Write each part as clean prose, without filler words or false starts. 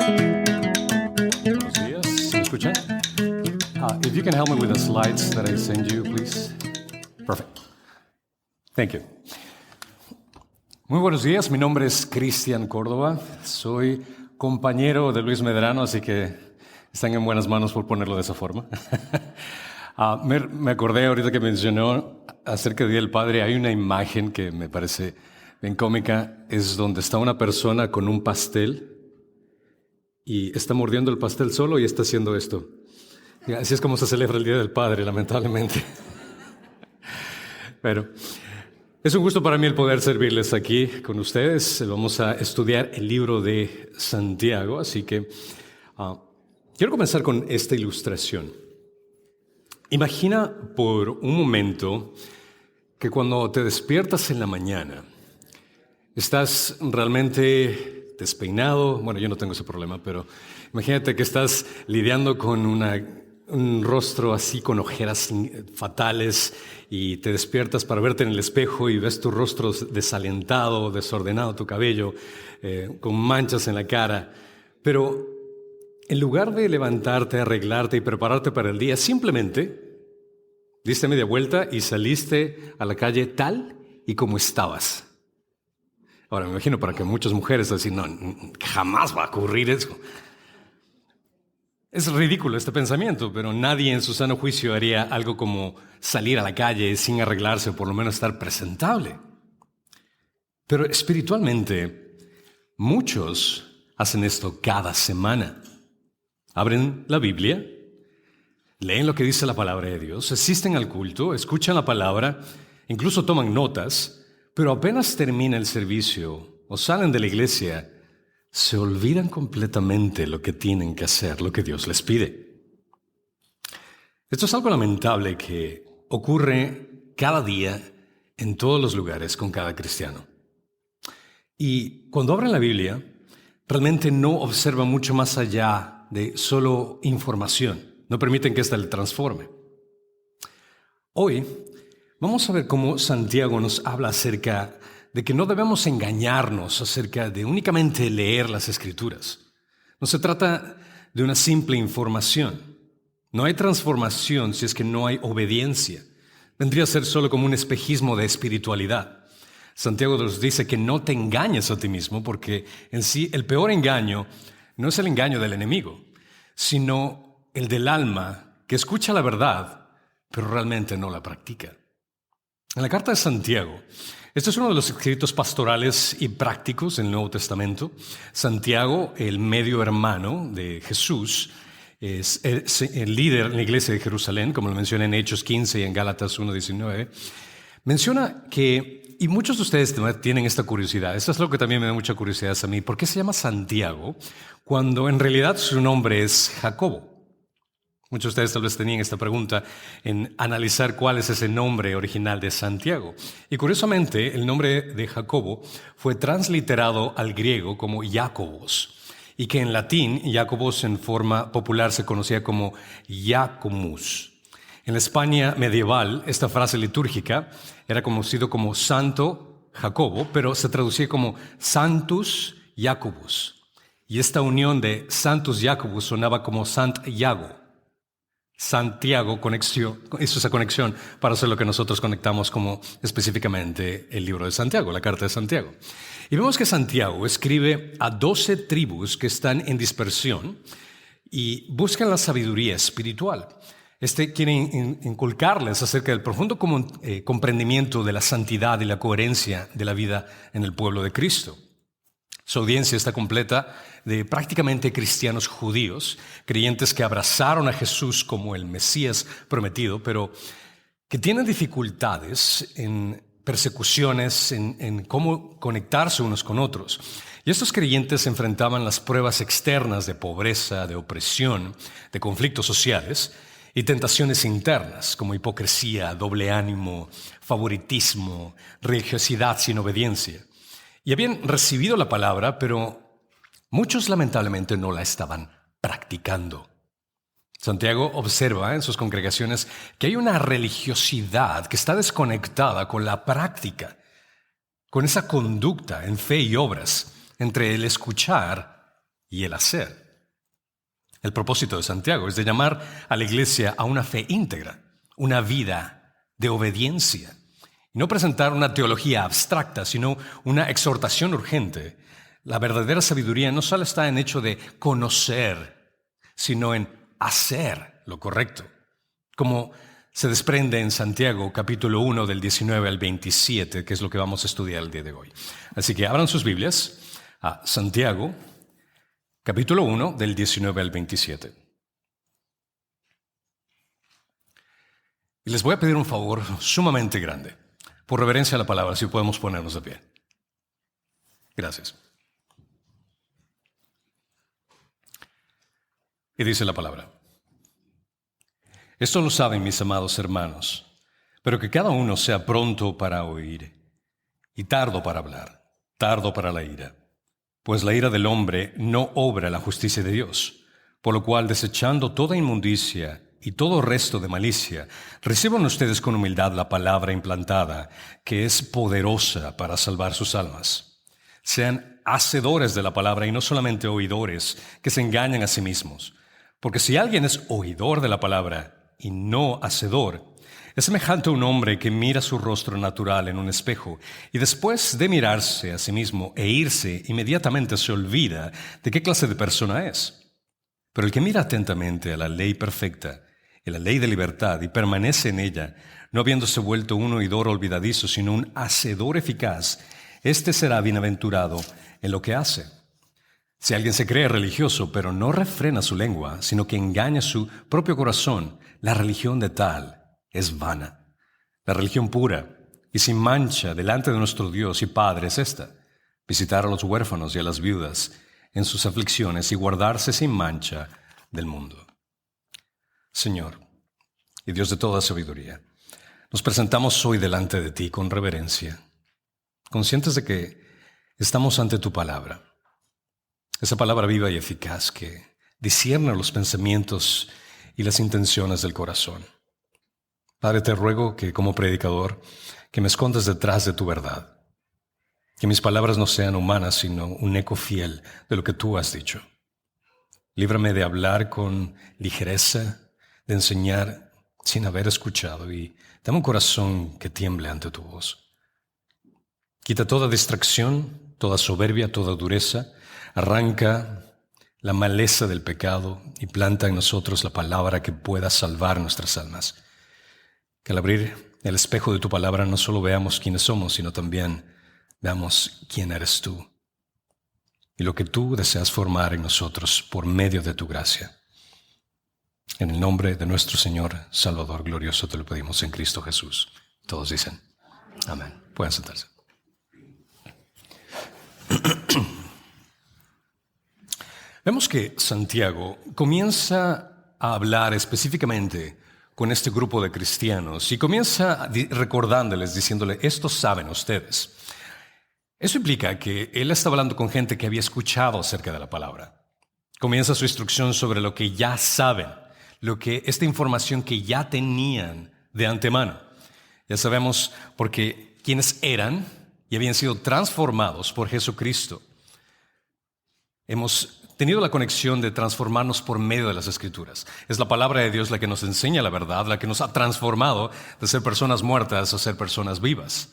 Buenos días. ¿Me escuchan? If you can help me with the slides that I send you, please. Perfect. Thank you. Muy buenos días. Mi nombre es Cristian Córdoba. Soy compañero de Luis Medrano, así que están en buenas manos por ponerlo de esa forma. Me acordé ahorita que mencionó acerca del Día del Padre. Hay una imagen que me parece bien cómica. Es donde está una persona con un pastel y está mordiendo el pastel solo y está haciendo esto. Y así es como se celebra el Día del Padre, lamentablemente. Pero es un gusto para mí el poder servirles aquí con ustedes. Vamos a estudiar el libro de Santiago, así que quiero comenzar con esta ilustración. Imagina por un momento que cuando te despiertas en la mañana, estás realmente despeinado. Bueno, yo no tengo ese problema, pero imagínate que estás lidiando con un rostro así con ojeras fatales y te despiertas para verte en el espejo y ves tu rostro desalentado, desordenado, tu cabello con manchas en la cara. Pero en lugar de levantarte, arreglarte y prepararte para el día, simplemente diste media vuelta y saliste a la calle tal y como estabas. Ahora, me imagino para que muchas mujeres decir, no, jamás va a ocurrir eso. Es ridículo este pensamiento, pero nadie en su sano juicio haría algo como salir a la calle sin arreglarse o por lo menos estar presentable. Pero espiritualmente, muchos hacen esto cada semana. Abren la Biblia, leen lo que dice la palabra de Dios, asisten al culto, escuchan la palabra, incluso toman notas, pero apenas termina el servicio o salen de la iglesia, se olvidan completamente lo que tienen que hacer, lo que Dios les pide. Esto es algo lamentable que ocurre cada día en todos los lugares con cada cristiano. Y cuando abren la Biblia, realmente no observan mucho más allá de solo información. No permiten que ésta le transforme. Hoy vamos a ver cómo Santiago nos habla acerca de que no debemos engañarnos acerca de únicamente leer las Escrituras. No se trata de una simple información. No hay transformación si es que no hay obediencia. Vendría a ser solo como un espejismo de espiritualidad. Santiago nos dice que no te engañes a ti mismo, porque en sí el peor engaño no es el engaño del enemigo, sino el del alma que escucha la verdad, pero realmente no la practica. En la carta de Santiago, este es uno de los escritos pastorales y prácticos del Nuevo Testamento. Santiago, el medio hermano de Jesús, es el líder en la iglesia de Jerusalén, como lo menciona en Hechos 15 y en Gálatas 1:19. Menciona que, y muchos de ustedes tienen esta curiosidad, esto es lo que también me da mucha curiosidad a mí, ¿por qué se llama Santiago cuando en realidad su nombre es Jacobo? Muchos de ustedes tal vez tenían esta pregunta en analizar cuál es ese nombre original de Santiago. Y curiosamente, el nombre de Jacobo fue transliterado al griego como Jacobos, y que en latín, Jacobos en forma popular se conocía como Jacomus. En la España medieval, esta frase litúrgica era conocido como Santo Jacobo, pero se traducía como Santus Jacobus. Y esta unión de Santus Jacobus sonaba como Sant Iago. Santiago hizo esa conexión para hacer lo que nosotros conectamos como específicamente el libro de Santiago, la carta de Santiago. Y vemos que Santiago escribe a 12 tribus que están en dispersión y buscan la sabiduría espiritual. Quiere inculcarles acerca del profundo comprendimiento de la santidad y la coherencia de la vida en el pueblo de Cristo. Su audiencia está completa de prácticamente cristianos judíos, creyentes que abrazaron a Jesús como el Mesías prometido, pero que tienen dificultades en persecuciones, en cómo conectarse unos con otros. Y estos creyentes enfrentaban las pruebas externas de pobreza, de opresión, de conflictos sociales y tentaciones internas como hipocresía, doble ánimo, favoritismo, religiosidad sin obediencia. Y habían recibido la palabra, pero muchos lamentablemente no la estaban practicando. Santiago observa en sus congregaciones que hay una religiosidad que está desconectada con la práctica, con esa conducta en fe y obras entre el escuchar y el hacer. El propósito de Santiago es de llamar a la iglesia a una fe íntegra, una vida de obediencia. Y no presentar una teología abstracta, sino una exhortación urgente. La verdadera sabiduría no solo está en hecho de conocer, sino en hacer lo correcto. Como se desprende en Santiago, capítulo 1, del 19 al 27, que es lo que vamos a estudiar el día de hoy. Así que abran sus Biblias a Santiago, capítulo 1, del 19 al 27. Y les voy a pedir un favor sumamente grande. Por reverencia a la palabra, si podemos ponernos de pie. Gracias. Y dice la palabra: esto lo saben mis amados hermanos, pero que cada uno sea pronto para oír y tardo para hablar, tardo para la ira. Pues la ira del hombre no obra la justicia de Dios, por lo cual, desechando toda inmundicia y todo resto de malicia, reciban ustedes con humildad la palabra implantada, que es poderosa para salvar sus almas. Sean hacedores de la palabra y no solamente oidores, que se engañan a sí mismos. Porque si alguien es oidor de la palabra y no hacedor, es semejante a un hombre que mira su rostro natural en un espejo y después de mirarse a sí mismo e irse, inmediatamente se olvida de qué clase de persona es. Pero el que mira atentamente a la ley perfecta, en la ley de libertad, y permanece en ella, no habiéndose vuelto un oidor olvidadizo, sino un hacedor eficaz, éste será bienaventurado en lo que hace. Si alguien se cree religioso, pero no refrena su lengua, sino que engaña su propio corazón, la religión de tal es vana. La religión pura y sin mancha delante de nuestro Dios y Padre es esta: visitar a los huérfanos y a las viudas en sus aflicciones y guardarse sin mancha del mundo. Señor y Dios de toda sabiduría, nos presentamos hoy delante de ti con reverencia, conscientes de que estamos ante tu palabra, esa palabra viva y eficaz que discierne los pensamientos y las intenciones del corazón. Padre, te ruego que como predicador, que me escondas detrás de tu verdad, que mis palabras no sean humanas, sino un eco fiel de lo que tú has dicho. Líbrame de hablar con ligereza, de enseñar sin haber escuchado, y dame un corazón que tiemble ante tu voz. Quita toda distracción, toda soberbia, toda dureza. Arranca la maleza del pecado y planta en nosotros la palabra que pueda salvar nuestras almas. Que al abrir el espejo de tu palabra no solo veamos quiénes somos, sino también veamos quién eres tú y lo que tú deseas formar en nosotros por medio de tu gracia. En el nombre de nuestro Señor Salvador glorioso te lo pedimos en Cristo Jesús. Todos dicen amén. Pueden sentarse. Vemos que Santiago comienza a hablar específicamente con este grupo de cristianos y comienza recordándoles, diciéndole: esto saben ustedes. Eso implica que él está hablando con gente que había escuchado acerca de la palabra. Comienza su instrucción sobre lo que ya saben, esta información que ya tenían de antemano. Ya sabemos porque quienes eran y habían sido transformados por Jesucristo. Hemos tenido la conexión de transformarnos por medio de las Escrituras. Es la palabra de Dios la que nos enseña la verdad, la que nos ha transformado de ser personas muertas a ser personas vivas,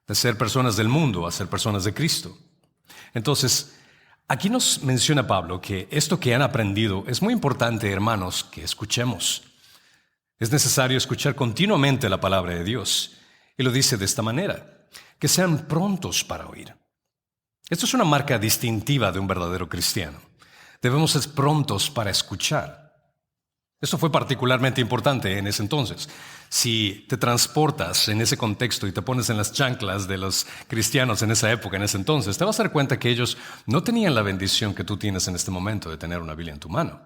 de ser personas del mundo a ser personas de Cristo. Entonces, aquí nos menciona Pablo que esto que han aprendido es muy importante, hermanos, que escuchemos. Es necesario escuchar continuamente la palabra de Dios. Y lo dice de esta manera: que sean prontos para oír. Esto es una marca distintiva de un verdadero cristiano. Debemos ser prontos para escuchar. Esto fue particularmente importante en ese entonces. Si te transportas en ese contexto y te pones en las chanclas de los cristianos en esa época, en ese entonces, te vas a dar cuenta que ellos no tenían la bendición que tú tienes en este momento de tener una Biblia en tu mano.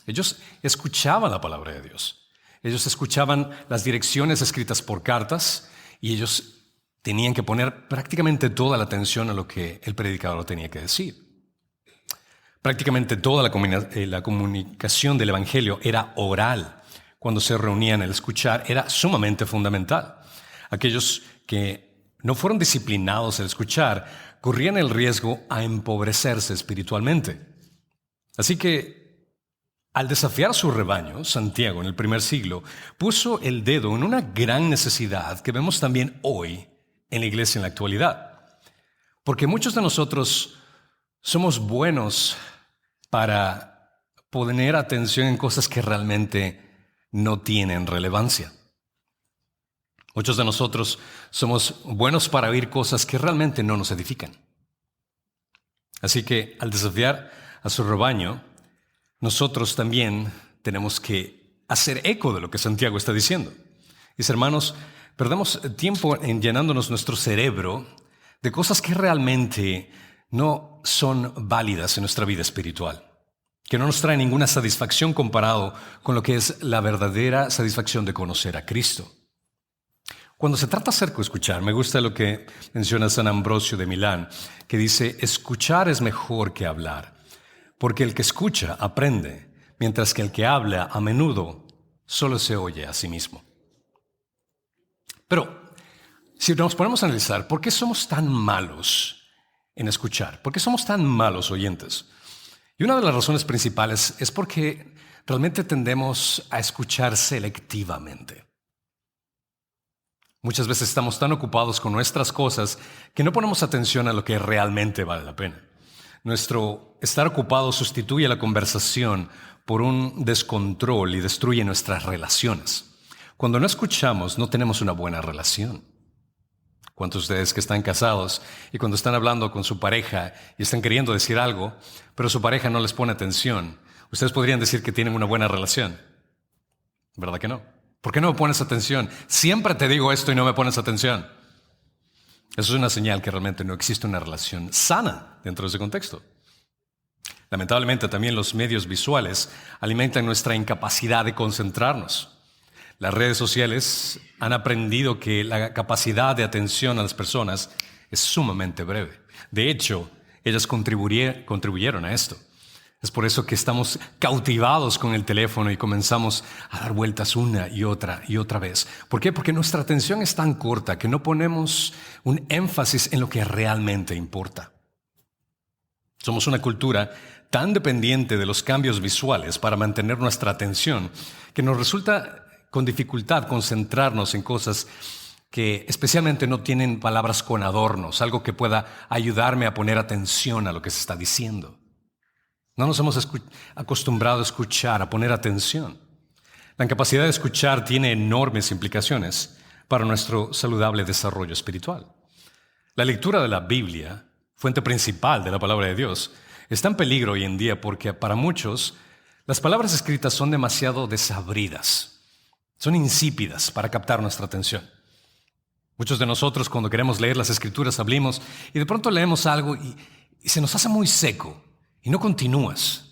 Ellos escuchaban la palabra de Dios. Ellos escuchaban las direcciones escritas por cartas y ellos tenían que poner prácticamente toda la atención a lo que el predicador tenía que decir. Prácticamente toda la comunicación del Evangelio era oral. Cuando se reunían, el escuchar era sumamente fundamental. Aquellos que no fueron disciplinados al escuchar corrían el riesgo a empobrecerse espiritualmente. Así que, al desafiar a su rebaño, Santiago en el primer siglo puso el dedo en una gran necesidad que vemos también hoy en la iglesia en la actualidad. Porque muchos de nosotros somos buenos para poner atención en cosas que realmente no tienen relevancia. Muchos de nosotros somos buenos para oír cosas que realmente no nos edifican. Así que al desafiar a su rebaño, nosotros también tenemos que hacer eco de lo que Santiago está diciendo. Dice, hermanos, perdemos tiempo en llenándonos nuestro cerebro de cosas que realmente no son válidas en nuestra vida espiritual, que no nos traen ninguna satisfacción comparado con lo que es la verdadera satisfacción de conocer a Cristo. Cuando se trata acerca de escuchar, me gusta lo que menciona San Ambrosio de Milán, que dice, escuchar es mejor que hablar, porque el que escucha aprende, mientras que el que habla a menudo solo se oye a sí mismo. Pero, si nos ponemos a analizar, ¿por qué somos tan malos en escuchar? ¿Por qué somos tan malos oyentes? Y una de las razones principales es porque realmente tendemos a escuchar selectivamente. Muchas veces estamos tan ocupados con nuestras cosas que no ponemos atención a lo que realmente vale la pena. Nuestro estar ocupado sustituye la conversación por un descontrol y destruye nuestras relaciones. Cuando no escuchamos, no tenemos una buena relación. ¿Cuántos de ustedes que están casados y cuando están hablando con su pareja y están queriendo decir algo, pero su pareja no les pone atención, ustedes podrían decir que tienen una buena relación? ¿Verdad que no? ¿Por qué no me pones atención? Siempre te digo esto y no me pones atención. Eso es una señal que realmente no existe una relación sana dentro de ese contexto. Lamentablemente también los medios visuales alimentan nuestra incapacidad de concentrarnos. Las redes sociales han aprendido que la capacidad de atención a las personas es sumamente breve. De hecho, ellas contribuyeron a esto. Es por eso que estamos cautivados con el teléfono y comenzamos a dar vueltas una y otra vez. ¿Por qué? Porque nuestra atención es tan corta que no ponemos un énfasis en lo que realmente importa. Somos una cultura tan dependiente de los cambios visuales para mantener nuestra atención que nos resulta con dificultad concentrarnos en cosas que especialmente no tienen palabras con adornos, algo que pueda ayudarme a poner atención a lo que se está diciendo. No nos hemos acostumbrado a escuchar, a poner atención. La incapacidad de escuchar tiene enormes implicaciones para nuestro saludable desarrollo espiritual. La lectura de la Biblia, fuente principal de la palabra de Dios, está en peligro hoy en día porque para muchos las palabras escritas son demasiado desabridas. Son insípidas para captar nuestra atención. Muchos de nosotros cuando queremos leer las Escrituras abrimos y de pronto leemos algo y se nos hace muy seco y no continúas.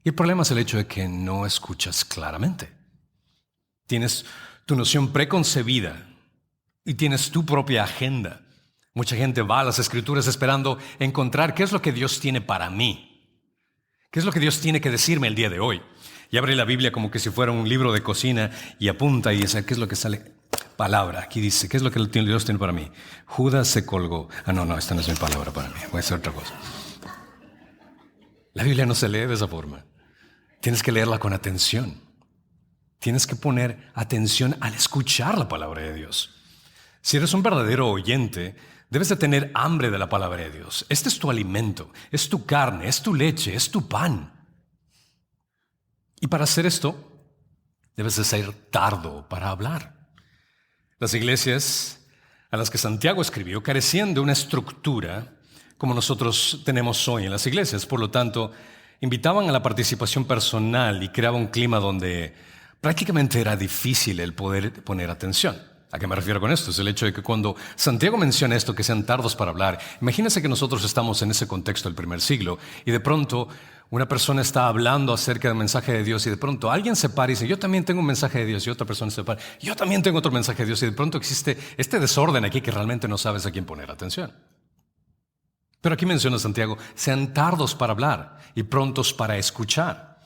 Y el problema es el hecho de que no escuchas claramente. Tienes tu noción preconcebida y tienes tu propia agenda. Mucha gente va a las Escrituras esperando encontrar qué es lo que Dios tiene para mí. ¿Qué es lo que Dios tiene que decirme el día de hoy? Y abre la Biblia como que si fuera un libro de cocina y apunta y dice, ¿qué es lo que sale? Palabra. Aquí dice, ¿qué es lo que Dios tiene para mí? Judas se colgó. No, esta no es mi palabra para mí. Voy a hacer otra cosa. La Biblia no se lee de esa forma. Tienes que leerla con atención. Tienes que poner atención al escuchar la palabra de Dios. Si eres un verdadero oyente, debes de tener hambre de la palabra de Dios. Este es tu alimento, es tu carne, es tu leche, es tu pan. Y para hacer esto, debes de ser tardo para hablar. Las iglesias a las que Santiago escribió carecían de una estructura como nosotros tenemos hoy en las iglesias. Por lo tanto, invitaban a la participación personal y creaban un clima donde prácticamente era difícil el poder poner atención. ¿A qué me refiero con esto? Es el hecho de que cuando Santiago menciona esto, que sean tardos para hablar, imagínense que nosotros estamos en ese contexto del primer siglo y de pronto una persona está hablando acerca del mensaje de Dios y de pronto alguien se para y dice, yo también tengo un mensaje de Dios, y otra persona se para, yo también tengo otro mensaje de Dios, y de pronto existe este desorden aquí que realmente no sabes a quién poner atención. Pero aquí menciona Santiago, sean tardos para hablar y prontos para escuchar.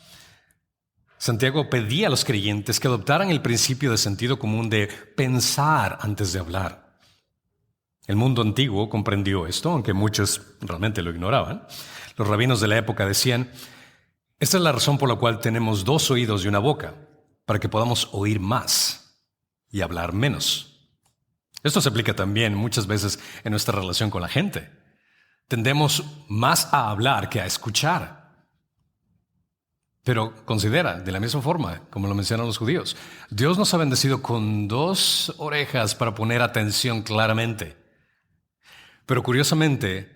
Santiago pedía a los creyentes que adoptaran el principio de sentido común de pensar antes de hablar. El mundo antiguo comprendió esto, aunque muchos realmente lo ignoraban. Los rabinos de la época decían, Esta es la razón por la cual tenemos 2 oídos y una boca, para que podamos oír más y hablar menos. Esto se aplica también muchas veces en nuestra relación con la gente. Tendemos más a hablar que a escuchar. Pero considera, de la misma forma, como lo mencionan los judíos, Dios nos ha bendecido con 2 orejas para poner atención claramente. Pero curiosamente,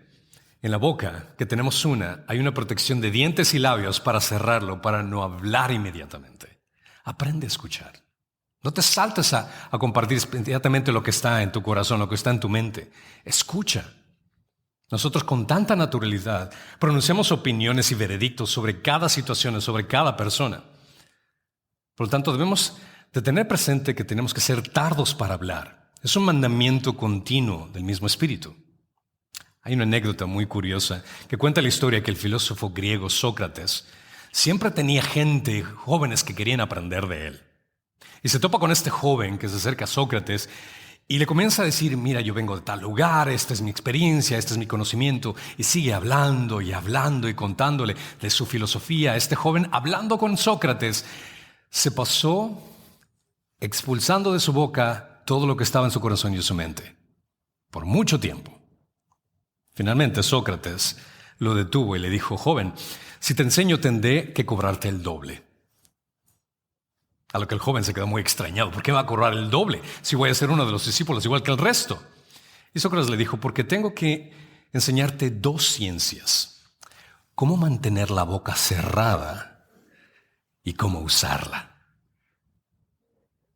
en la boca, que tenemos una, hay una protección de dientes y labios para cerrarlo, para no hablar inmediatamente. Aprende a escuchar. No te saltes a compartir inmediatamente lo que está en tu corazón, lo que está en tu mente. Escucha. Nosotros con tanta naturalidad pronunciamos opiniones y veredictos sobre cada situación, sobre cada persona. Por lo tanto, debemos de tener presente que tenemos que ser tardos para hablar. Es un mandamiento continuo del mismo espíritu. Hay una anécdota muy curiosa que cuenta la historia que el filósofo griego Sócrates siempre tenía gente, jóvenes que querían aprender de él. Y se topa con este joven que se acerca a Sócrates y le comienza a decir, mira, yo vengo de tal lugar, esta es mi experiencia, este es mi conocimiento. Y sigue hablando y contándole de su filosofía. Este joven, hablando con Sócrates, se pasó expulsando de su boca todo lo que estaba en su corazón y en su mente. Por mucho tiempo. Finalmente Sócrates lo detuvo y le dijo, joven, si te enseño tendré que cobrarte el doble. A lo que el joven se quedó muy extrañado. ¿Por qué va a cobrar el doble si voy a ser uno de los discípulos igual que el resto? Y Sócrates le dijo, porque tengo que enseñarte 2 ciencias. Cómo mantener la boca cerrada y cómo usarla.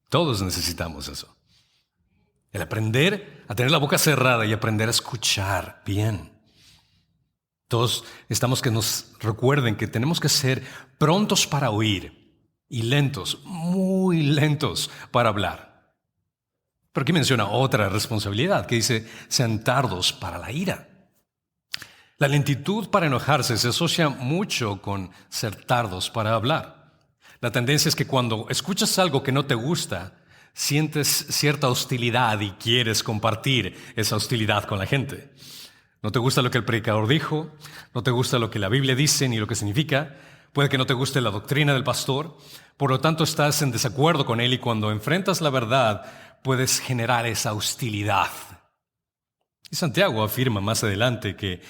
Todos necesitamos eso. El aprender a tener la boca cerrada y aprender a escuchar bien. Todos estamos que nos recuerden que tenemos que ser prontos para oír y lentos, muy lentos para hablar. Pero aquí menciona otra responsabilidad que dice, sean tardos para la ira. La lentitud para enojarse se asocia mucho con ser tardos para hablar. La tendencia es que cuando escuchas algo que no te gusta, sientes cierta hostilidad y quieres compartir esa hostilidad con la gente. No te gusta lo que el predicador dijo, no te gusta lo que la Biblia dice ni lo que significa, puede que no te guste la doctrina del pastor, por lo tanto estás en desacuerdo con él y cuando enfrentas la verdad puedes generar esa hostilidad. Y Santiago afirma más adelante que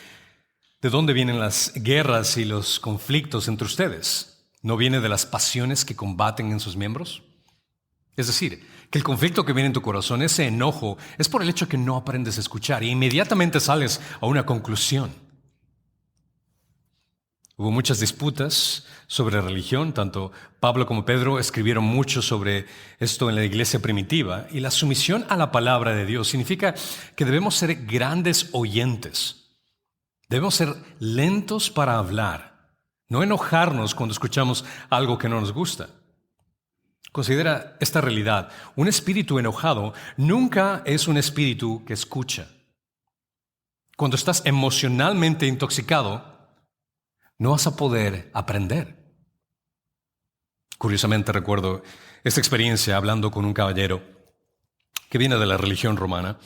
¿de dónde vienen las guerras y los conflictos entre ustedes? ¿No viene de las pasiones que combaten en sus miembros? Es decir, que el conflicto que viene en tu corazón, ese enojo, es por el hecho que no aprendes a escuchar y inmediatamente sales a una conclusión. Hubo muchas disputas sobre religión, tanto Pablo como Pedro escribieron mucho sobre esto en la iglesia primitiva y la sumisión a la palabra de Dios significa que debemos ser grandes oyentes, debemos ser lentos para hablar, no enojarnos cuando escuchamos algo que no nos gusta. Considera esta realidad. Un espíritu enojado nunca es un espíritu que escucha. Cuando estás emocionalmente intoxicado, no vas a poder aprender. Curiosamente recuerdo esta experiencia hablando con un caballero que viene de la religión romana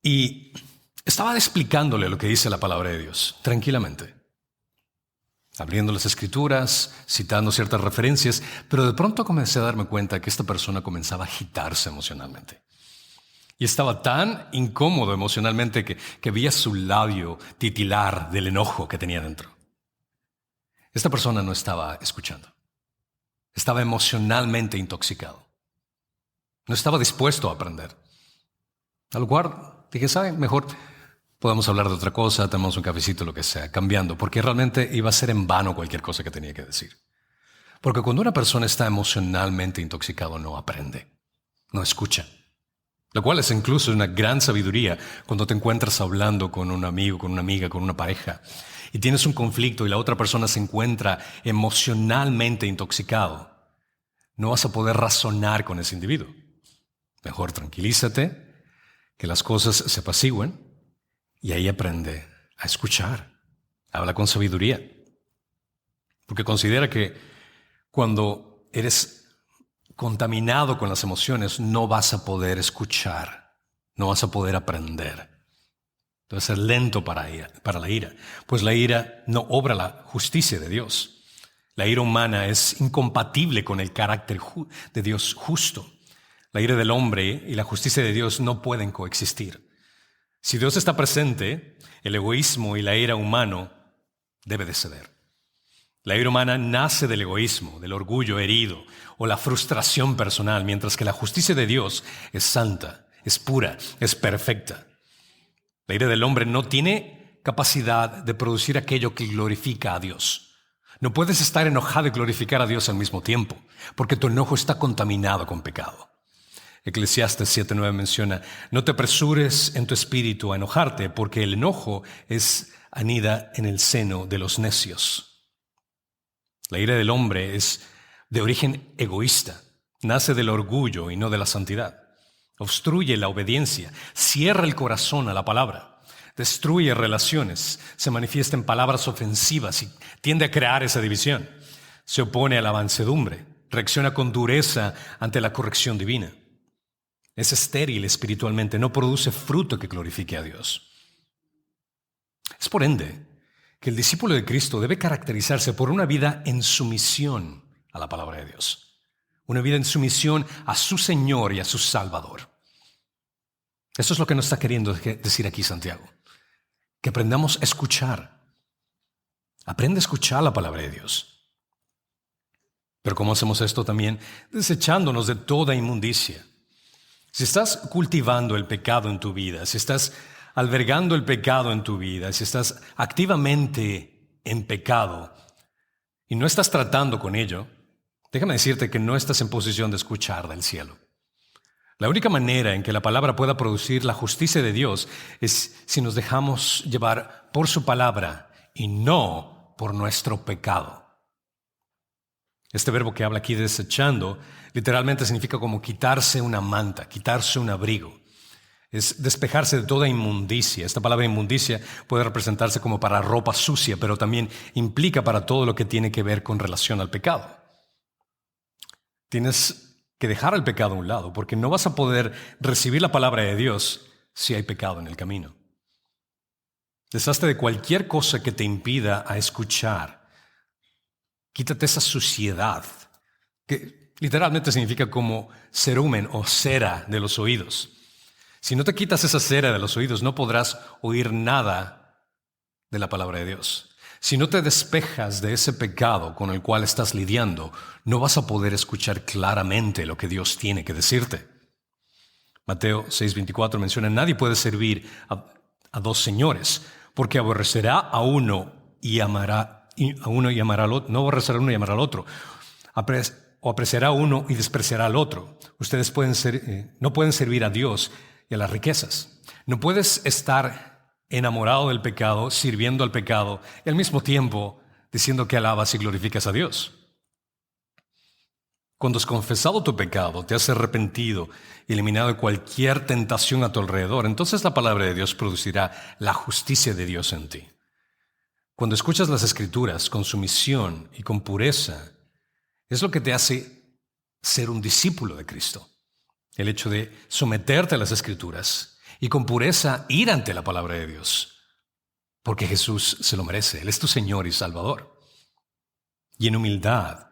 y estaba explicándole lo que dice la palabra de Dios, tranquilamente. Abriendo las escrituras, citando ciertas referencias, pero de pronto comencé a darme cuenta que esta persona comenzaba a agitarse emocionalmente. Y estaba tan incómodo emocionalmente que veía su labio titilar del enojo que tenía dentro. Esta persona no estaba escuchando. Estaba emocionalmente intoxicado. No estaba dispuesto a aprender. Al cual dije, ¿sabe? Mejor podemos hablar de otra cosa, tomamos un cafecito, lo que sea, cambiando, porque realmente iba a ser en vano cualquier cosa que tenía que decir. Porque cuando una persona está emocionalmente intoxicado no aprende, no escucha. Lo cual es incluso una gran sabiduría cuando te encuentras hablando con un amigo, con una amiga, con una pareja, y tienes un conflicto y la otra persona se encuentra emocionalmente intoxicado. No vas a poder razonar con ese individuo. Mejor tranquilízate, que las cosas se apacigüen, y ahí aprende a escuchar. Habla con sabiduría. Porque considera que cuando eres contaminado con las emociones, no vas a poder escuchar, no vas a poder aprender. Debes ser lento para la ira, pues la ira no obra la justicia de Dios. La ira humana es incompatible con el carácter de Dios justo. La ira del hombre y la justicia de Dios no pueden coexistir. Si Dios está presente, el egoísmo y la ira humano debe de ceder. La ira humana nace del egoísmo, del orgullo herido o la frustración personal, mientras que la justicia de Dios es santa, es pura, es perfecta. La ira del hombre no tiene capacidad de producir aquello que glorifica a Dios. No puedes estar enojado y glorificar a Dios al mismo tiempo, porque tu enojo está contaminado con pecado. Eclesiastes 7:9 menciona: no te apresures en tu espíritu a enojarte, porque el enojo anida en el seno de los necios. La ira del hombre es de origen egoísta, nace del orgullo y no de la santidad. Obstruye la obediencia, cierra el corazón a la palabra, destruye relaciones, se manifiesta en palabras ofensivas y tiende a crear esa división. Se opone a la mansedumbre, reacciona con dureza ante la corrección divina. Es estéril espiritualmente, no produce fruto que glorifique a Dios. Es por ende que el discípulo de Cristo debe caracterizarse por una vida en sumisión a la palabra de Dios, una vida en sumisión a su Señor y a su Salvador. Eso es lo que nos está queriendo decir aquí Santiago, que aprendamos a escuchar. Aprende a escuchar la palabra de Dios. Pero ¿cómo hacemos esto también? Desechándonos de toda inmundicia. Si estás cultivando el pecado en tu vida, si estás albergando el pecado en tu vida, si estás activamente en pecado y no estás tratando con ello, déjame decirte que no estás en posición de escuchar del cielo. La única manera en que la palabra pueda producir la justicia de Dios es si nos dejamos llevar por su palabra y no por nuestro pecado. Este verbo que habla aquí desechando literalmente significa como quitarse una manta, quitarse un abrigo. Es despejarse de toda inmundicia. Esta palabra inmundicia puede representarse como para ropa sucia, pero también implica para todo lo que tiene que ver con relación al pecado. Tienes que dejar el pecado a un lado, porque no vas a poder recibir la palabra de Dios si hay pecado en el camino. Deshazte de cualquier cosa que te impida a escuchar. Quítate esa suciedad, que literalmente significa como cerumen o cera de los oídos. Si no te quitas esa cera de los oídos, no podrás oír nada de la palabra de Dios. Si no te despejas de ese pecado con el cual estás lidiando, no vas a poder escuchar claramente lo que Dios tiene que decirte. Mateo 6:24 menciona: nadie puede servir a dos señores, porque aborrecerá a uno y amará al otro. No aborrecerá a uno y amará al otro. O apreciará a uno y despreciará al otro. Ustedes no pueden servir a Dios y a las riquezas. No puedes estar enamorado del pecado, sirviendo al pecado y al mismo tiempo diciendo que alabas y glorificas a Dios. Cuando has confesado tu pecado, te has arrepentido y eliminado de cualquier tentación a tu alrededor, entonces la palabra de Dios producirá la justicia de Dios en ti. Cuando escuchas las Escrituras con sumisión y con pureza, es lo que te hace ser un discípulo de Cristo. El hecho de someterte a las Escrituras y con pureza ir ante la palabra de Dios, porque Jesús se lo merece. Él es tu Señor y Salvador. Y en humildad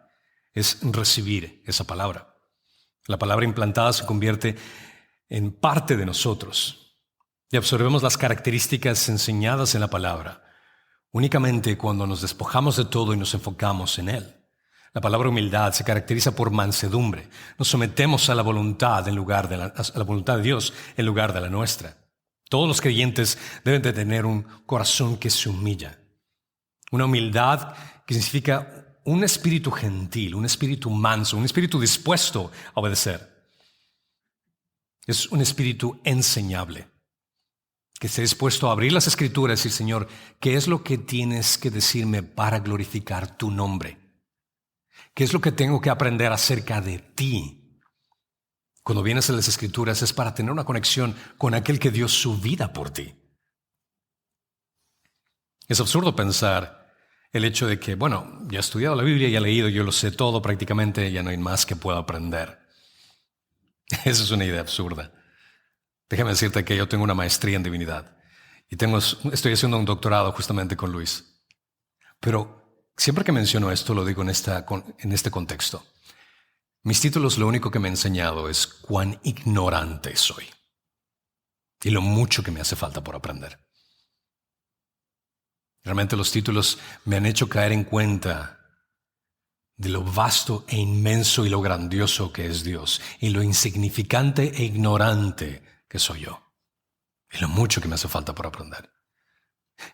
es recibir esa palabra. La palabra implantada se convierte en parte de nosotros y absorbemos las características enseñadas en la palabra únicamente cuando nos despojamos de todo y nos enfocamos en Él. La palabra humildad se caracteriza por mansedumbre. Nos sometemos a la voluntad a la voluntad de Dios en lugar de la nuestra. Todos los creyentes deben de tener un corazón que se humilla. Una humildad que significa un espíritu gentil, un espíritu manso, un espíritu dispuesto a obedecer. Es un espíritu enseñable, que esté dispuesto a abrir las Escrituras y decir: Señor, ¿qué es lo que tienes que decirme para glorificar tu nombre? ¿Qué es lo que tengo que aprender acerca de ti? Cuando vienes a las Escrituras es para tener una conexión con aquel que dio su vida por ti. Es absurdo pensar el hecho de que, ya he estudiado la Biblia, ya he leído, yo lo sé todo prácticamente, ya no hay más que pueda aprender. Esa es una idea absurda. Déjame decirte que yo tengo una maestría en divinidad y estoy haciendo un doctorado justamente con Luis. Pero Siempre que menciono esto, lo digo en este contexto. Mis títulos lo único que me han enseñado es cuán ignorante soy y lo mucho que me hace falta por aprender. Realmente los títulos me han hecho caer en cuenta de lo vasto e inmenso y lo grandioso que es Dios y lo insignificante e ignorante que soy yo y lo mucho que me hace falta por aprender.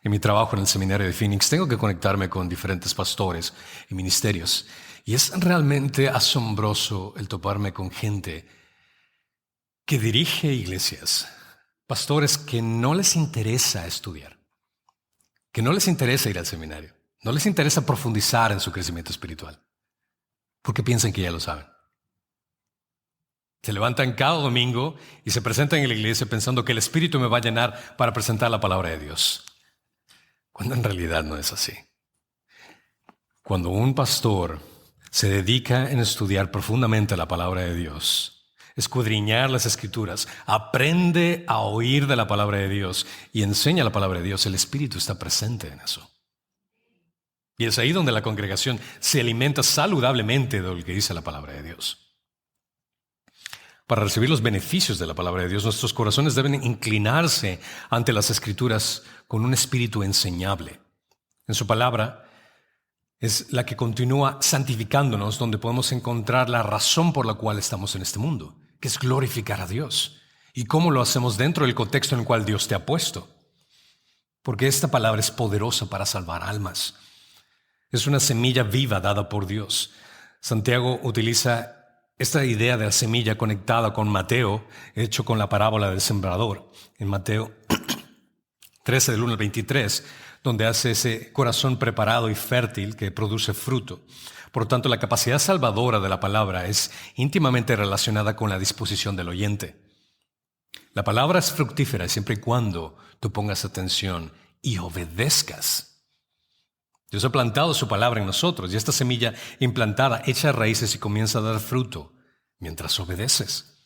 En mi trabajo en el seminario de Phoenix tengo que conectarme con diferentes pastores y ministerios y es realmente asombroso el toparme con gente que dirige iglesias, pastores que no les interesa estudiar, que no les interesa ir al seminario, no les interesa profundizar en su crecimiento espiritual, porque piensan que ya lo saben. Se levantan cada domingo y se presentan en la iglesia pensando que el Espíritu me va a llenar para presentar la palabra de Dios, cuando en realidad no es así. Cuando un pastor se dedica en estudiar profundamente la palabra de Dios, escudriñar las Escrituras, aprende a oír de la palabra de Dios y enseña la palabra de Dios, el Espíritu está presente en eso. Y es ahí donde la congregación se alimenta saludablemente de lo que dice la palabra de Dios. Para recibir los beneficios de la palabra de Dios, nuestros corazones deben inclinarse ante las Escrituras con un espíritu enseñable. En su palabra es la que continúa santificándonos, donde podemos encontrar la razón por la cual estamos en este mundo, que es glorificar a Dios. ¿Y cómo lo hacemos dentro del contexto en el cual Dios te ha puesto? Porque esta palabra es poderosa para salvar almas. Es una semilla viva dada por Dios. Santiago utiliza esta idea de la semilla conectada con Mateo, hecho con la parábola del sembrador, en Mateo 13, del 1 al 23, donde hace ese corazón preparado y fértil que produce fruto. Por tanto, la capacidad salvadora de la palabra es íntimamente relacionada con la disposición del oyente. La palabra es fructífera siempre y cuando tú pongas atención y obedezcas. Dios ha plantado su palabra en nosotros y esta semilla implantada echa raíces y comienza a dar fruto mientras obedeces.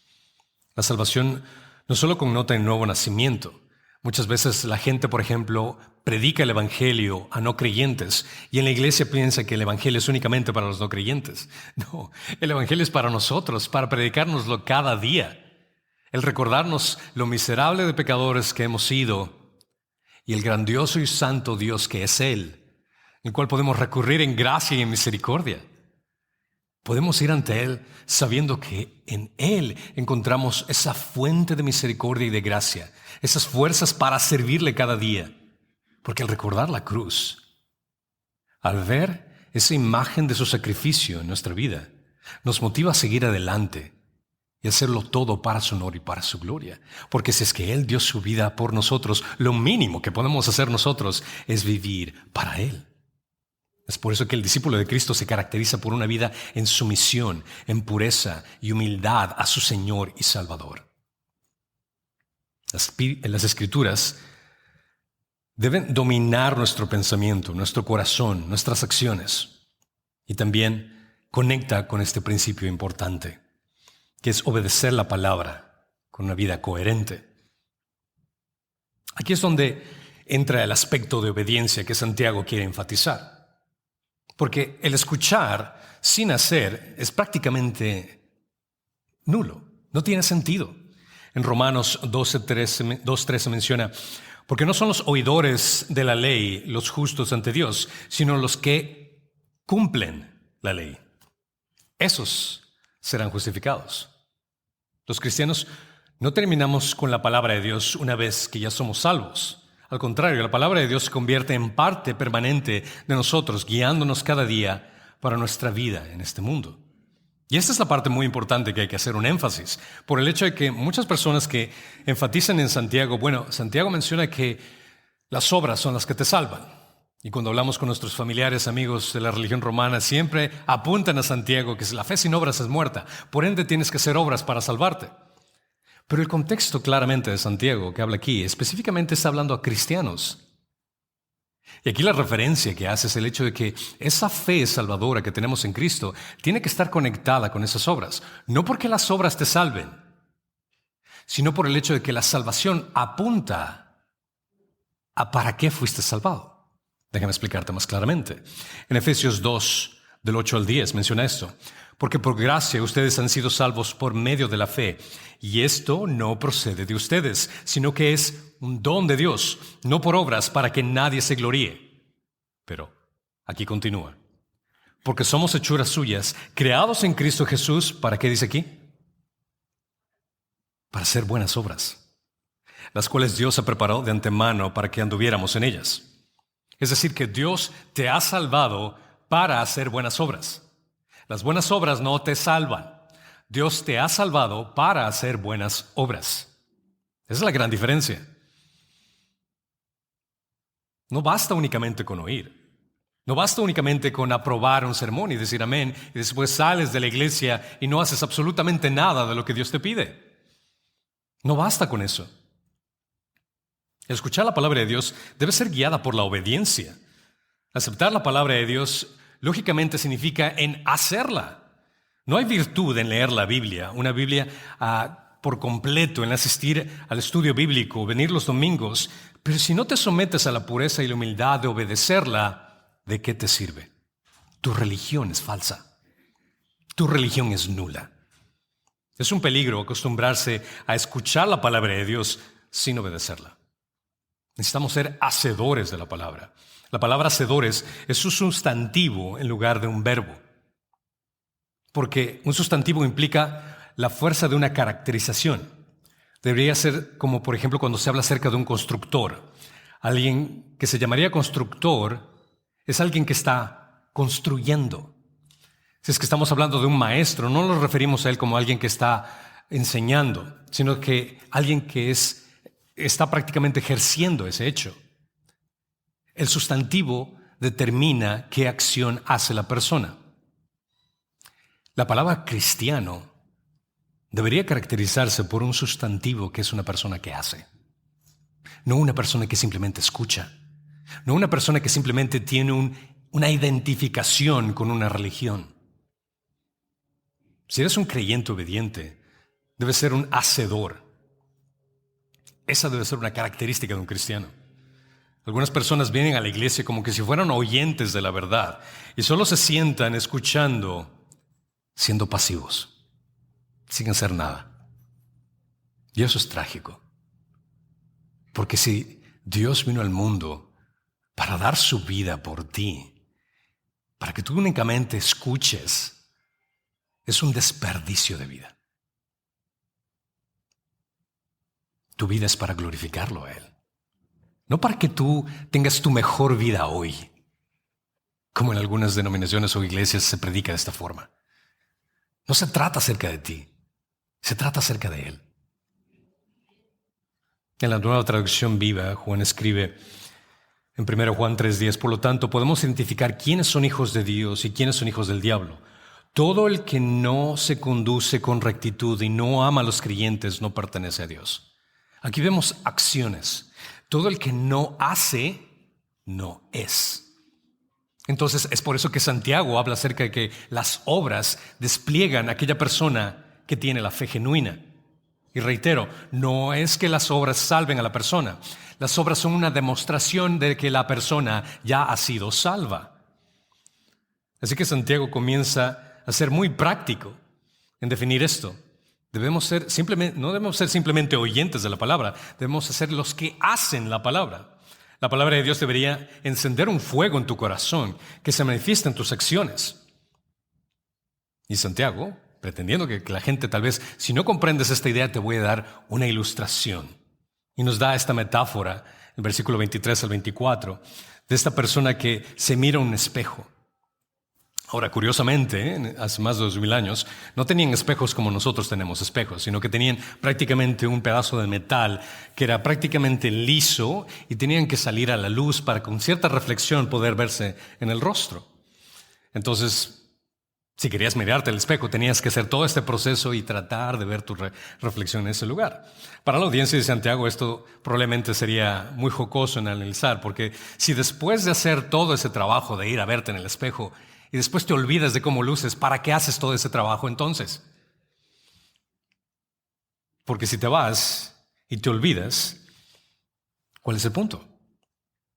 La salvación no solo connota el nuevo nacimiento. Muchas veces la gente, por ejemplo, predica el evangelio a no creyentes y en la iglesia piensa que el evangelio es únicamente para los no creyentes. No, el evangelio es para nosotros, para predicárnoslo cada día. El recordarnos lo miserable de pecadores que hemos sido y el grandioso y santo Dios que es Él, el cual podemos recurrir en gracia y en misericordia. Podemos ir ante Él sabiendo que en Él encontramos esa fuente de misericordia y de gracia, esas fuerzas para servirle cada día. Porque al recordar la cruz, al ver esa imagen de su sacrificio en nuestra vida, nos motiva a seguir adelante y hacerlo todo para su honor y para su gloria. Porque si es que Él dio su vida por nosotros, lo mínimo que podemos hacer nosotros es vivir para Él. Es por eso que el discípulo de Cristo se caracteriza por una vida en sumisión, en pureza y humildad a su Señor y Salvador. Las Escrituras deben dominar nuestro pensamiento, nuestro corazón, nuestras acciones. Y también conecta con este principio importante, que es obedecer la palabra con una vida coherente. Aquí es donde entra el aspecto de obediencia que Santiago quiere enfatizar. Porque el escuchar sin hacer es prácticamente nulo, no tiene sentido. En Romanos 2:13 menciona, porque no son los oidores de la ley los justos ante Dios, sino los que cumplen la ley. Esos serán justificados. Los cristianos no terminamos con la palabra de Dios una vez que ya somos salvos. Al contrario, la palabra de Dios se convierte en parte permanente de nosotros, guiándonos cada día para nuestra vida en este mundo. Y esta es la parte muy importante que hay que hacer un énfasis, por el hecho de que muchas personas que enfatizan en Santiago, Santiago menciona que las obras son las que te salvan. Y cuando hablamos con nuestros familiares, amigos de la religión romana, siempre apuntan a Santiago que la fe sin obras es muerta, por ende tienes que hacer obras para salvarte. Pero el contexto claramente de Santiago que habla aquí específicamente está hablando a cristianos. Y aquí la referencia que hace es el hecho de que esa fe salvadora que tenemos en Cristo tiene que estar conectada con esas obras. No porque las obras te salven, sino por el hecho de que la salvación apunta a para qué fuiste salvado. Déjame explicarte más claramente. En Efesios 2, del 8 al 10, menciona esto. Porque por gracia ustedes han sido salvos por medio de la fe. Y esto no procede de ustedes, sino que es un don de Dios, no por obras para que nadie se gloríe. Pero aquí continúa. Porque somos hechuras suyas, creados en Cristo Jesús, ¿para qué dice aquí? Para hacer buenas obras, las cuales Dios ha preparado de antemano para que anduviéramos en ellas. Es decir, que Dios te ha salvado para hacer buenas obras. Las buenas obras no te salvan. Dios te ha salvado para hacer buenas obras. Esa es la gran diferencia. No basta únicamente con oír. No basta únicamente con aprobar un sermón y decir amén, y después sales de la iglesia y no haces absolutamente nada de lo que Dios te pide. No basta con eso. El escuchar la palabra de Dios debe ser guiada por la obediencia. Aceptar la palabra de Dios, lógicamente, significa en hacerla. No hay virtud en leer la Biblia, una Biblia por completo, en asistir al estudio bíblico, venir los domingos, pero si no te sometes a la pureza y la humildad de obedecerla, ¿de qué te sirve? Tu religión es falsa. Tu religión es nula. Es un peligro acostumbrarse a escuchar la palabra de Dios sin obedecerla. Necesitamos ser hacedores de la palabra. La palabra hacedores es un sustantivo en lugar de un verbo. Porque un sustantivo implica la fuerza de una caracterización. Debería ser como, por ejemplo, cuando se habla acerca de un constructor. Alguien que se llamaría constructor es alguien que está construyendo. Si es que estamos hablando de un maestro, no nos referimos a él como alguien que está enseñando, sino que alguien que está prácticamente ejerciendo ese hecho. El sustantivo determina qué acción hace la persona. La palabra cristiano debería caracterizarse por un sustantivo que es una persona que hace, no una persona que simplemente escucha. No una persona que simplemente tiene una identificación con una religión. Si eres un creyente obediente, debes ser un hacedor. Esa debe ser una característica de un cristiano. Algunas personas vienen a la iglesia como que si fueran oyentes de la verdad y solo se sientan escuchando, siendo pasivos, sin hacer nada. Y eso es trágico. Porque si Dios vino al mundo para dar su vida por ti, para que tú únicamente escuches, es un desperdicio de vida. Tu vida es para glorificarlo a Él. No para que tú tengas tu mejor vida hoy, como en algunas denominaciones o iglesias se predica de esta forma. No se trata acerca de ti, se trata acerca de Él. En la Nueva Traducción Viva, Juan escribe en 1 Juan 3:10, por lo tanto, podemos identificar quiénes son hijos de Dios y quiénes son hijos del diablo. Todo el que no se conduce con rectitud y no ama a los creyentes no pertenece a Dios. Aquí vemos acciones. Todo el que no hace, no es. Entonces, es por eso que Santiago habla acerca de que las obras despliegan a aquella persona que tiene la fe genuina. Y reitero, no es que las obras salven a la persona. Las obras son una demostración de que la persona ya ha sido salva. Así que Santiago comienza a ser muy práctico en definir esto. No debemos ser simplemente oyentes de la palabra, debemos ser los que hacen la palabra. La palabra de Dios debería encender un fuego en tu corazón que se manifieste en tus acciones. Y Santiago, pretendiendo que la gente tal vez, si no comprendes esta idea, te voy a dar una ilustración. Y nos da esta metáfora, el versículo 23 al 24, de esta persona que se mira a un espejo. Ahora, curiosamente, hace más de 2000 años, no tenían espejos como nosotros tenemos espejos, sino que tenían prácticamente un pedazo de metal que era prácticamente liso y tenían que salir a la luz para con cierta reflexión poder verse en el rostro. Entonces, si querías mirarte al espejo, tenías que hacer todo este proceso y tratar de ver tu reflexión en ese lugar. Para la audiencia de Santiago, esto probablemente sería muy jocoso en analizar, porque si después de hacer todo ese trabajo de ir a verte en el espejo y después te olvidas de cómo luces, ¿para qué haces todo ese trabajo entonces? Porque si te vas y te olvidas, ¿cuál es el punto?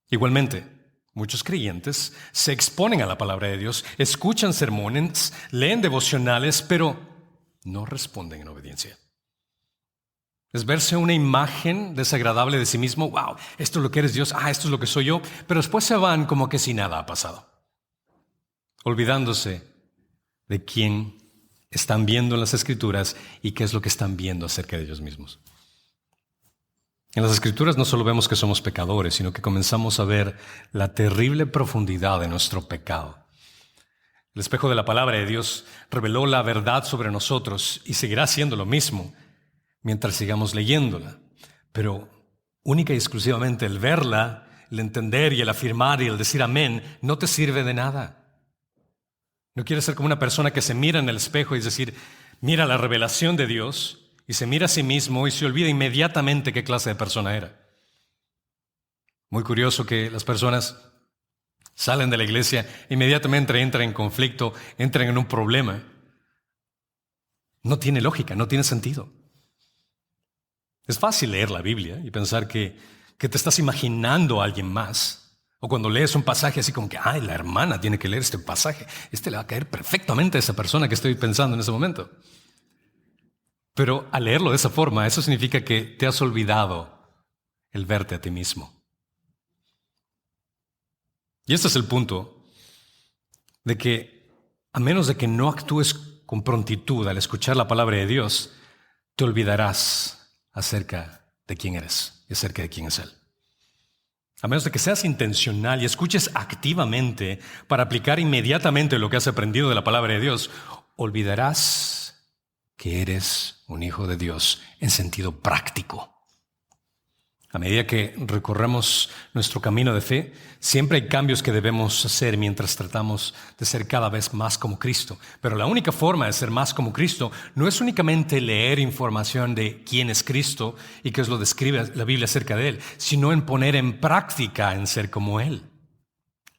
Igualmente, muchos creyentes se exponen a la palabra de Dios, escuchan sermones, leen devocionales, pero no responden en obediencia. Es verse una imagen desagradable de sí mismo. Wow, esto es lo que eres Dios. Esto es lo que soy yo. Pero después se van como que si nada ha pasado, olvidándose de quién están viendo en las Escrituras y qué es lo que están viendo acerca de ellos mismos. En las Escrituras no solo vemos que somos pecadores, sino que comenzamos a ver la terrible profundidad de nuestro pecado. El espejo de la palabra de Dios reveló la verdad sobre nosotros y seguirá haciendo lo mismo mientras sigamos leyéndola. Pero única y exclusivamente el verla, el entender y el afirmar y el decir amén no te sirve de nada. No quieres ser como una persona que se mira en el espejo y es decir, mira la revelación de Dios y se mira a sí mismo y se olvida inmediatamente qué clase de persona era. Muy curioso que las personas salen de la iglesia e inmediatamente entran en conflicto, entran en un problema. No tiene lógica, no tiene sentido. Es fácil leer la Biblia y pensar que te estás imaginando a alguien más. O cuando lees un pasaje así como que, la hermana tiene que leer este pasaje. Le va a caer perfectamente a esa persona que estoy pensando en ese momento. Pero al leerlo de esa forma, eso significa que te has olvidado el verte a ti mismo. Y este es el punto de que, a menos de que no actúes con prontitud al escuchar la palabra de Dios, te olvidarás acerca de quién eres y acerca de quién es Él. A menos de que seas intencional y escuches activamente para aplicar inmediatamente lo que has aprendido de la palabra de Dios, olvidarás que eres un hijo de Dios en sentido práctico. A medida que recorremos nuestro camino de fe, siempre hay cambios que debemos hacer mientras tratamos de ser cada vez más como Cristo. Pero la única forma de ser más como Cristo no es únicamente leer información de quién es Cristo y qué es lo que describe la Biblia acerca de Él, sino en poner en práctica en ser como Él.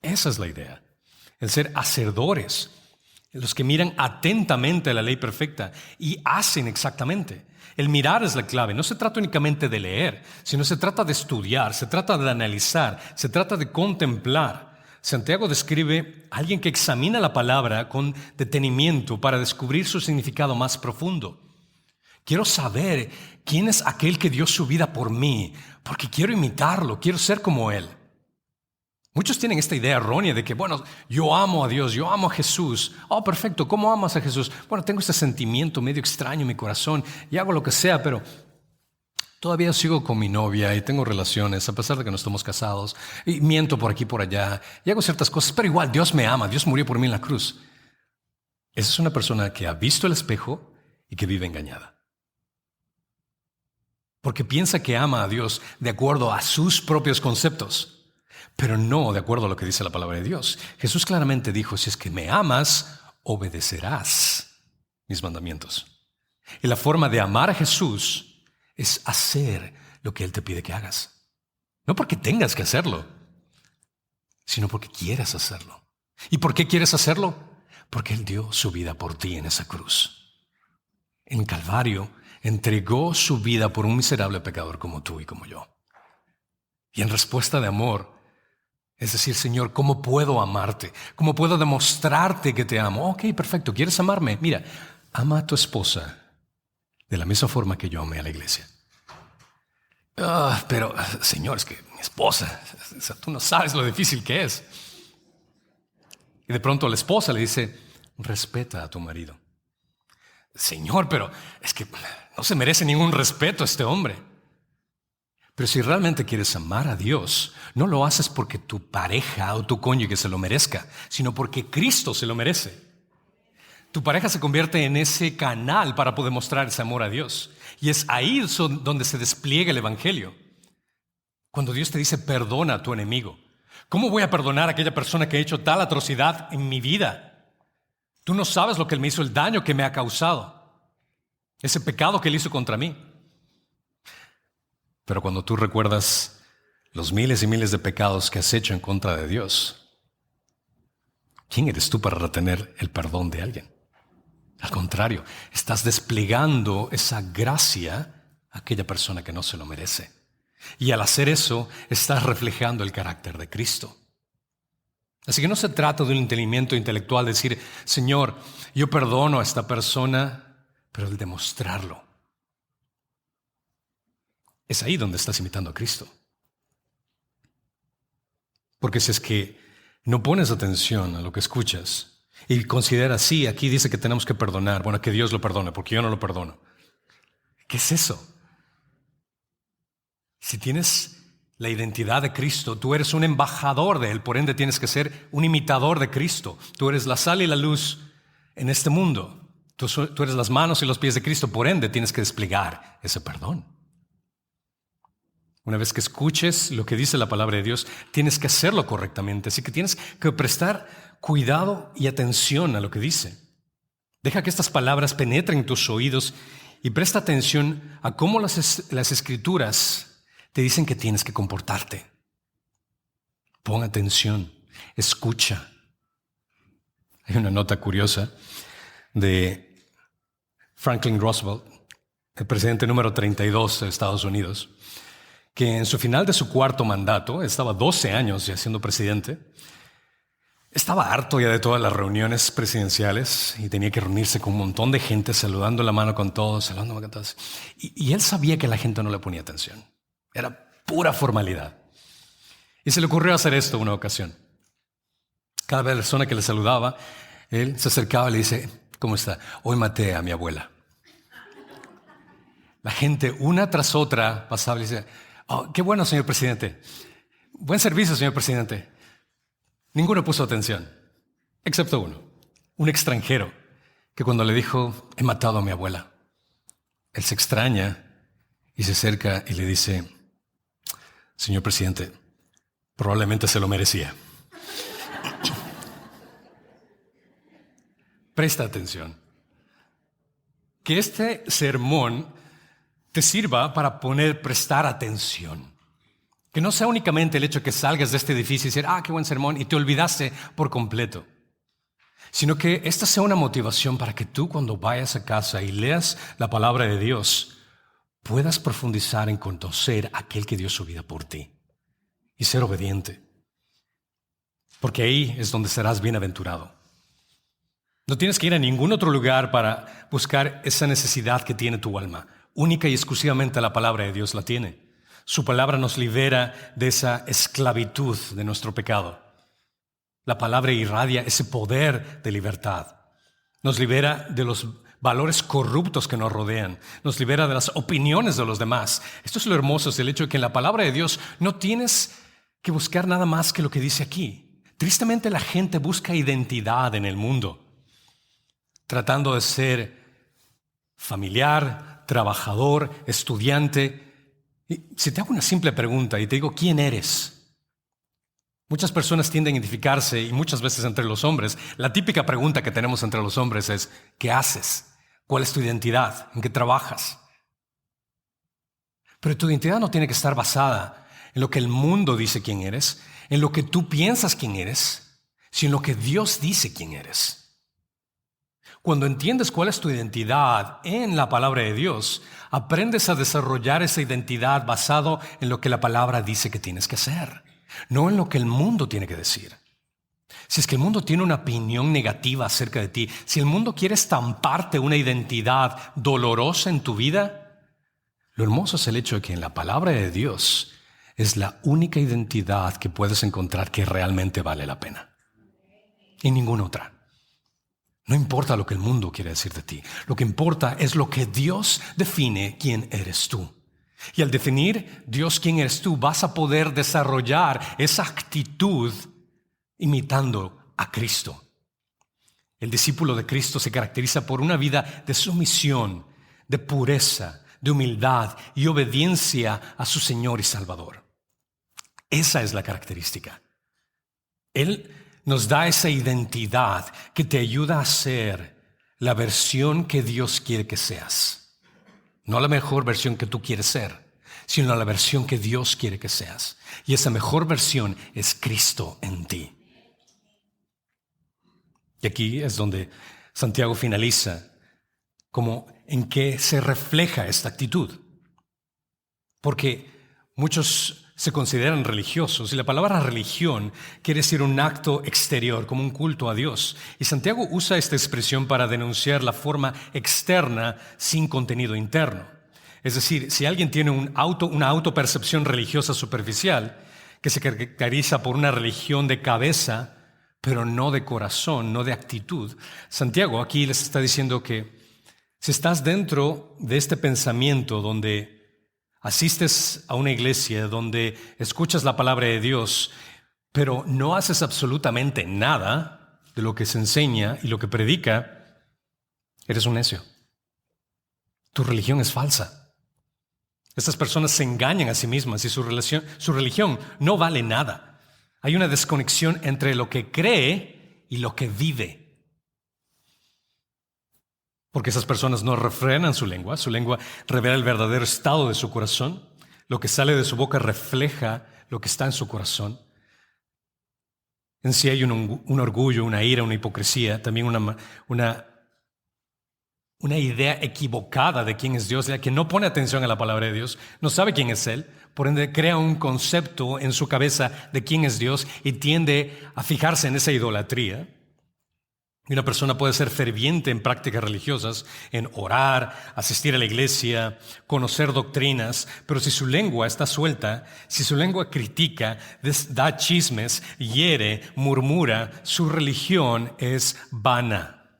Esa es la idea, el ser hacedores, los que miran atentamente a la ley perfecta y hacen exactamente. El mirar es la clave. No se trata únicamente de leer, sino se trata de estudiar, se trata de analizar, se trata de contemplar. Santiago describe a alguien que examina la palabra con detenimiento para descubrir su significado más profundo. Quiero saber quién es aquel que dio su vida por mí, porque quiero imitarlo, quiero ser como Él. Muchos tienen esta idea errónea de que, yo amo a Dios, yo amo a Jesús. Perfecto, ¿cómo amas a Jesús? Tengo este sentimiento medio extraño en mi corazón y hago lo que sea, pero todavía sigo con mi novia y tengo relaciones, a pesar de que no estamos casados, y miento por aquí y por allá, y hago ciertas cosas, pero igual Dios me ama, Dios murió por mí en la cruz. Esa es una persona que ha visto el espejo y que vive engañada. Porque piensa que ama a Dios de acuerdo a sus propios conceptos, pero no de acuerdo a lo que dice la palabra de Dios. Jesús claramente dijo, si es que me amas, obedecerás mis mandamientos. Y la forma de amar a Jesús es hacer lo que Él te pide que hagas. No porque tengas que hacerlo, sino porque quieres hacerlo. ¿Y por qué quieres hacerlo? Porque Él dio su vida por ti en esa cruz. En Calvario entregó su vida por un miserable pecador como tú y como yo. Y en respuesta de amor, es decir, Señor, ¿cómo puedo amarte? ¿Cómo puedo demostrarte que te amo? Ok, perfecto, ¿quieres amarme? Mira, ama a tu esposa de la misma forma que yo amé a la iglesia. Pero, Señor, es que mi esposa, tú no sabes lo difícil que es. Y de pronto la esposa le dice, respeta a tu marido. Señor, pero es que no se merece ningún respeto este hombre. Pero si realmente quieres amar a Dios, no lo haces porque tu pareja o tu cónyuge se lo merezca, sino porque Cristo se lo merece. Tu pareja se convierte en ese canal para poder mostrar ese amor a Dios. Y es ahí donde se despliega el Evangelio. Cuando Dios te dice, perdona a tu enemigo. ¿Cómo voy a perdonar a aquella persona que ha hecho tal atrocidad en mi vida? Tú no sabes lo que Él me hizo, el daño que me ha causado. Ese pecado que Él hizo contra mí. Pero cuando tú recuerdas los miles y miles de pecados que has hecho en contra de Dios, ¿quién eres tú para retener el perdón de alguien? Al contrario, estás desplegando esa gracia a aquella persona que no se lo merece. Y al hacer eso, estás reflejando el carácter de Cristo. Así que no se trata de un entendimiento intelectual, decir, Señor, yo perdono a esta persona, pero el demostrarlo. Es ahí donde estás imitando a Cristo. Porque si es que no pones atención a lo que escuchas y consideras, sí, aquí dice que tenemos que perdonar, bueno, que Dios lo perdone, porque yo no lo perdono. ¿Qué es eso? Si tienes la identidad de Cristo, tú eres un embajador de Él, por ende tienes que ser un imitador de Cristo. Tú eres la sal y la luz en este mundo. Tú eres las manos y los pies de Cristo, por ende tienes que desplegar ese perdón. Una vez que escuches lo que dice la palabra de Dios, tienes que hacerlo correctamente. Así que tienes que prestar cuidado y atención a lo que dice. Deja que estas palabras penetren tus oídos y presta atención a cómo las Escrituras te dicen que tienes que comportarte. Pon atención, escucha. Hay una nota curiosa de Franklin Roosevelt, el presidente número 32 de Estados Unidos, que en su final de su cuarto mandato, estaba 12 años ya siendo presidente, estaba harto ya de todas las reuniones presidenciales y tenía que reunirse con un montón de gente, saludando la mano con todos, saludando con todos. Y él sabía que la gente no le ponía atención. Era pura formalidad. Y se le ocurrió hacer esto una ocasión. Cada persona que le saludaba, él se acercaba y le dice, ¿cómo está? Hoy maté a mi abuela. La gente, una tras otra, pasaba y decía, oh, qué bueno, señor presidente. Buen servicio, señor presidente. Ninguno puso atención, excepto uno, un extranjero, que cuando le dijo, he matado a mi abuela, él se extraña y se acerca y le dice, señor presidente, probablemente se lo merecía. Presta atención. Que este sermón te sirva para prestar atención. Que no sea únicamente el hecho de que salgas de este edificio y decir, qué buen sermón, y te olvidaste por completo. Sino que esta sea una motivación para que tú cuando vayas a casa y leas la palabra de Dios, puedas profundizar en conocer a aquel que dio su vida por ti y ser obediente. Porque ahí es donde serás bienaventurado. No tienes que ir a ningún otro lugar para buscar esa necesidad que tiene tu alma. Única y exclusivamente la palabra de Dios la tiene. Su palabra nos libera de esa esclavitud de nuestro pecado. La palabra irradia ese poder de libertad. Nos libera de los valores corruptos que nos rodean. Nos libera de las opiniones de los demás. Esto es lo hermoso, es el hecho de que en la palabra de Dios no tienes que buscar nada más que lo que dice aquí. Tristemente la gente busca identidad en el mundo, tratando de ser familiar, trabajador, estudiante. Y si te hago una simple pregunta y te digo, ¿quién eres? Muchas personas tienden a identificarse, y muchas veces entre los hombres, la típica pregunta que tenemos entre los hombres es, ¿qué haces? ¿Cuál es tu identidad? ¿En qué trabajas? Pero tu identidad no tiene que estar basada en lo que el mundo dice quién eres, en lo que tú piensas quién eres, sino en lo que Dios dice quién eres. Cuando entiendes cuál es tu identidad en la palabra de Dios, aprendes a desarrollar esa identidad basado en lo que la palabra dice que tienes que hacer, no en lo que el mundo tiene que decir. Si es que el mundo tiene una opinión negativa acerca de ti, si el mundo quiere estamparte una identidad dolorosa en tu vida, lo hermoso es el hecho de que en la palabra de Dios es la única identidad que puedes encontrar que realmente vale la pena. Y ninguna otra. No importa lo que el mundo quiere decir de ti. Lo que importa es lo que Dios define quién eres tú. Y al definir Dios quién eres tú, vas a poder desarrollar esa actitud imitando a Cristo. El discípulo de Cristo se caracteriza por una vida de sumisión, de pureza, de humildad y obediencia a su Señor y Salvador. Esa es la característica. Él nos da esa identidad que te ayuda a ser la versión que Dios quiere que seas. No la mejor versión que tú quieres ser, sino la versión que Dios quiere que seas. Y esa mejor versión es Cristo en ti. Y aquí es donde Santiago finaliza, como en qué se refleja esta actitud. Porque muchos se consideran religiosos, y la palabra religión quiere decir un acto exterior, como un culto a Dios. Y Santiago usa esta expresión para denunciar la forma externa sin contenido interno. Es decir, si alguien tiene una autopercepción religiosa superficial, que se caracteriza por una religión de cabeza, pero no de corazón, no de actitud, Santiago aquí les está diciendo que si estás dentro de este pensamiento donde asistes a una iglesia, donde escuchas la palabra de Dios, pero no haces absolutamente nada de lo que se enseña y lo que predica, eres un necio. Tu religión es falsa. Estas personas se engañan a sí mismas y su religión no vale nada. Hay una desconexión entre lo que cree y lo que vive. Porque esas personas no refrenan su lengua revela el verdadero estado de su corazón, lo que sale de su boca refleja lo que está en su corazón. En sí hay un orgullo, una ira, una hipocresía, también una idea equivocada de quién es Dios, la que no pone atención a la palabra de Dios, no sabe quién es Él, por ende crea un concepto en su cabeza de quién es Dios y tiende a fijarse en esa idolatría. Y una persona puede ser ferviente en prácticas religiosas, en orar, asistir a la iglesia, conocer doctrinas, pero si su lengua está suelta, si su lengua critica, da chismes, hiere, murmura, su religión es vana,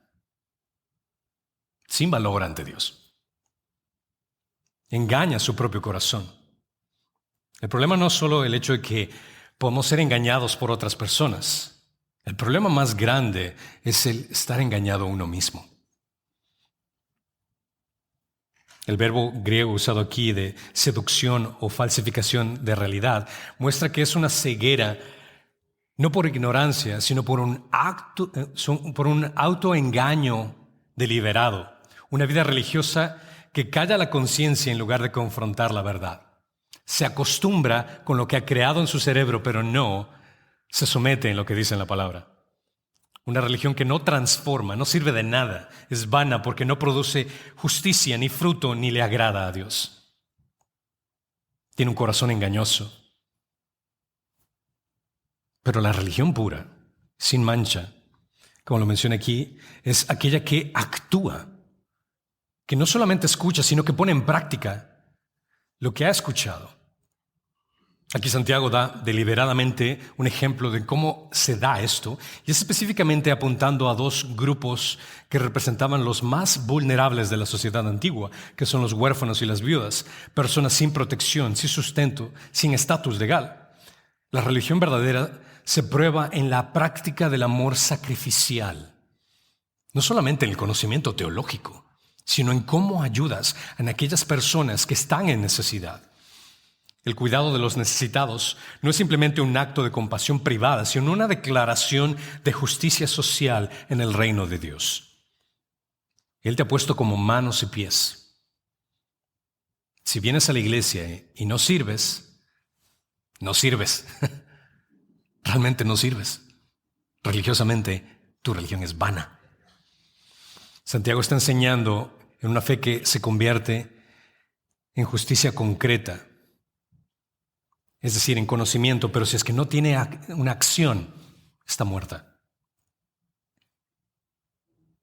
sin valor ante Dios. Engaña su propio corazón. El problema no es solo el hecho de que podemos ser engañados por otras personas. El problema más grande es el estar engañado a uno mismo. El verbo griego usado aquí de seducción o falsificación de realidad muestra que es una ceguera, no por ignorancia, sino por un autoengaño deliberado. Una vida religiosa que calla la conciencia en lugar de confrontar la verdad. Se acostumbra con lo que ha creado en su cerebro, pero no se somete en lo que dice en la palabra. Una religión que no transforma, no sirve de nada, es vana porque no produce justicia ni fruto ni le agrada a Dios. Tiene un corazón engañoso. Pero la religión pura, sin mancha, como lo menciona aquí, es aquella que actúa, que no solamente escucha, sino que pone en práctica lo que ha escuchado. Aquí Santiago da deliberadamente un ejemplo de cómo se da esto, y es específicamente apuntando a dos grupos que representaban los más vulnerables de la sociedad antigua, que son los huérfanos y las viudas, personas sin protección, sin sustento, sin estatus legal. La religión verdadera se prueba en la práctica del amor sacrificial, no solamente en el conocimiento teológico, sino en cómo ayudas a aquellas personas que están en necesidad. El cuidado de los necesitados no es simplemente un acto de compasión privada, sino una declaración de justicia social en el reino de Dios. Él te ha puesto como manos y pies. Si vienes a la iglesia y no sirves, no sirves. Realmente no sirves. Religiosamente, tu religión es vana. Santiago está enseñando en una fe que se convierte en justicia concreta. Es decir, en conocimiento, pero si es que no tiene una acción, está muerta.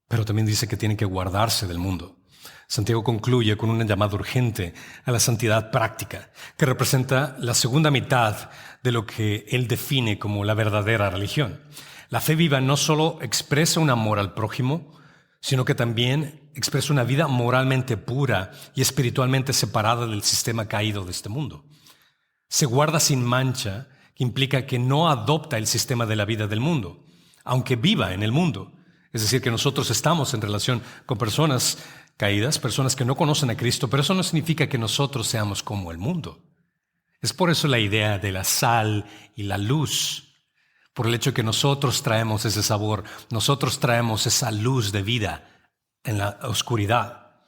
Pero también dice que tiene que guardarse del mundo. Santiago concluye con una llamada urgente a la santidad práctica, que representa la segunda mitad de lo que él define como la verdadera religión. La fe viva no solo expresa un amor al prójimo, sino que también expresa una vida moralmente pura y espiritualmente separada del sistema caído de este mundo. Se guarda sin mancha, que implica que no adopta el sistema de la vida del mundo, aunque viva en el mundo. Es decir, que nosotros estamos en relación con personas caídas, personas que no conocen a Cristo, pero eso no significa que nosotros seamos como el mundo. Es por eso la idea de la sal y la luz, por el hecho de que nosotros traemos ese sabor, nosotros traemos esa luz de vida en la oscuridad.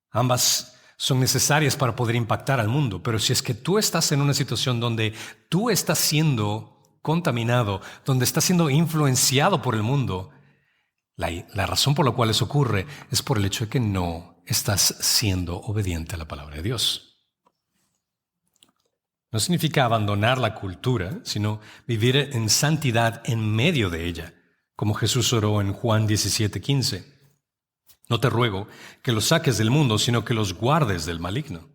Ambas son necesarias para poder impactar al mundo, pero si es que tú estás en una situación donde tú estás siendo contaminado, donde estás siendo influenciado por el mundo, la razón por la cual eso ocurre es por el hecho de que no estás siendo obediente a la palabra de Dios. No significa abandonar la cultura, sino vivir en santidad en medio de ella, como Jesús oró en Juan 17:15. No te ruego que los saques del mundo, sino que los guardes del maligno.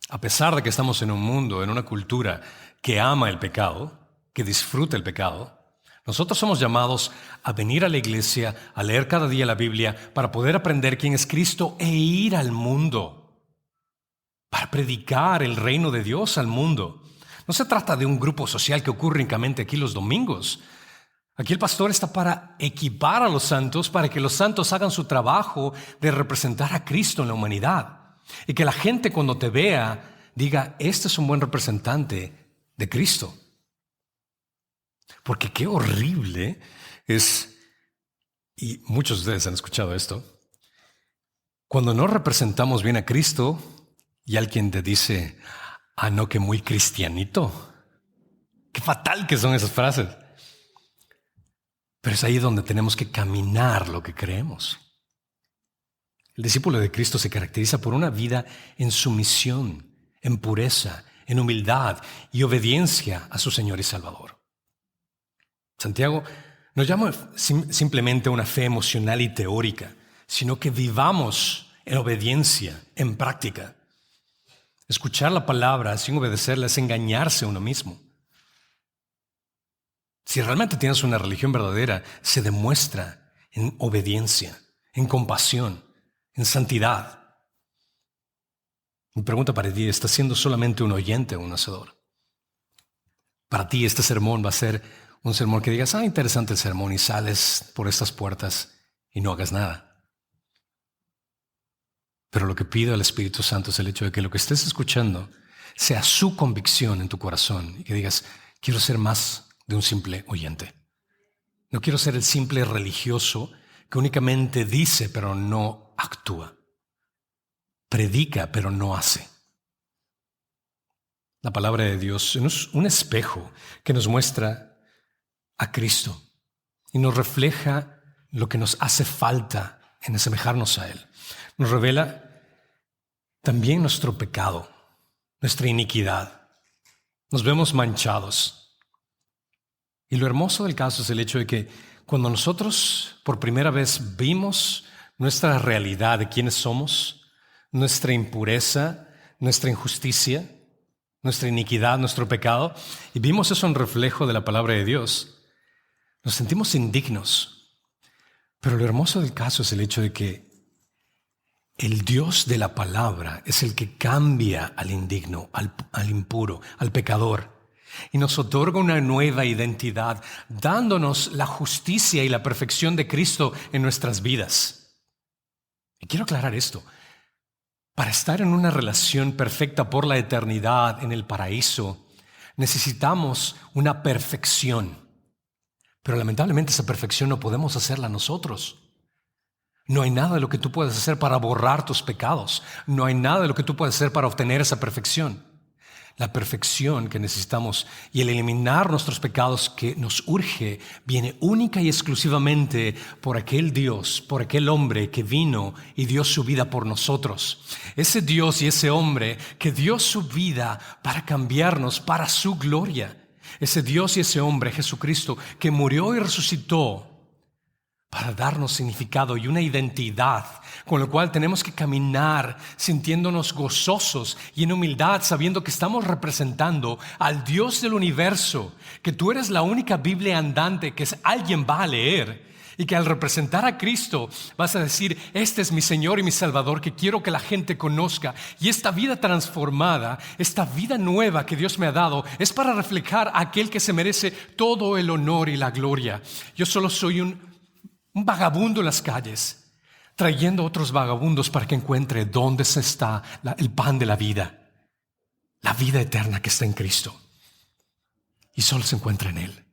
A pesar de que estamos en un mundo, en una cultura que ama el pecado, que disfruta el pecado, nosotros somos llamados a venir a la iglesia, a leer cada día la Biblia, para poder aprender quién es Cristo e ir al mundo, para predicar el reino de Dios al mundo. No se trata de un grupo social que ocurre únicamente aquí los domingos. Aquí el pastor está para equipar a los santos, para que los santos hagan su trabajo de representar a Cristo en la humanidad. Y que la gente cuando te vea diga, este es un buen representante de Cristo. Porque qué horrible es, y muchos de ustedes han escuchado esto, cuando no representamos bien a Cristo y alguien te dice, no, que muy cristianito. Qué fatal que son esas frases. Pero es ahí donde tenemos que caminar lo que creemos. El discípulo de Cristo se caracteriza por una vida en sumisión, en pureza, en humildad y obediencia a su Señor y Salvador. Santiago no llama simplemente una fe emocional y teórica, sino que vivamos en obediencia, en práctica. Escuchar la palabra sin obedecerla es engañarse a uno mismo. Si realmente tienes una religión verdadera, se demuestra en obediencia, en compasión, en santidad. Mi pregunta para ti, ¿estás siendo solamente un oyente o un hacedor? Para ti este sermón va a ser un sermón que digas, interesante el sermón, y sales por estas puertas y no hagas nada. Pero lo que pido al Espíritu Santo es el hecho de que lo que estés escuchando sea su convicción en tu corazón y que digas, quiero ser más de un simple oyente. No quiero ser el simple religioso que únicamente dice pero no actúa. Predica pero no hace. La palabra de Dios es un espejo que nos muestra a Cristo y nos refleja lo que nos hace falta en asemejarnos a Él. Nos revela también nuestro pecado, nuestra iniquidad. Nos vemos manchados. Y lo hermoso del caso es el hecho de que cuando nosotros por primera vez vimos nuestra realidad de quiénes somos, nuestra impureza, nuestra injusticia, nuestra iniquidad, nuestro pecado, y vimos eso en reflejo de la palabra de Dios, nos sentimos indignos. Pero lo hermoso del caso es el hecho de que el Dios de la palabra es el que cambia al indigno, al impuro, al pecador, y nos otorga una nueva identidad, dándonos la justicia y la perfección de Cristo en nuestras vidas. Y quiero aclarar esto. Para estar en una relación perfecta por la eternidad en el paraíso, necesitamos una perfección. Pero lamentablemente esa perfección no podemos hacerla nosotros. No hay nada de lo que tú puedas hacer para borrar tus pecados. No hay nada de lo que tú puedas hacer para obtener esa perfección. La perfección que necesitamos y el eliminar nuestros pecados que nos urge viene única y exclusivamente por aquel Dios, por aquel hombre que vino y dio su vida por nosotros. Ese Dios y ese hombre que dio su vida para cambiarnos para su gloria. Ese Dios y ese hombre, Jesucristo, que murió y resucitó para darnos significado y una identidad con lo cual tenemos que caminar sintiéndonos gozosos y en humildad, sabiendo que estamos representando al Dios del universo, que tú eres la única Biblia andante que alguien va a leer y que al representar a Cristo vas a decir, este es mi Señor y mi Salvador que quiero que la gente conozca, y esta vida transformada, esta vida nueva que Dios me ha dado es para reflejar a aquel que se merece todo el honor y la gloria. Yo solo soy un vagabundo en las calles, trayendo otros vagabundos para que encuentre dónde está el pan de la vida eterna que está en Cristo. Y solo se encuentra en Él.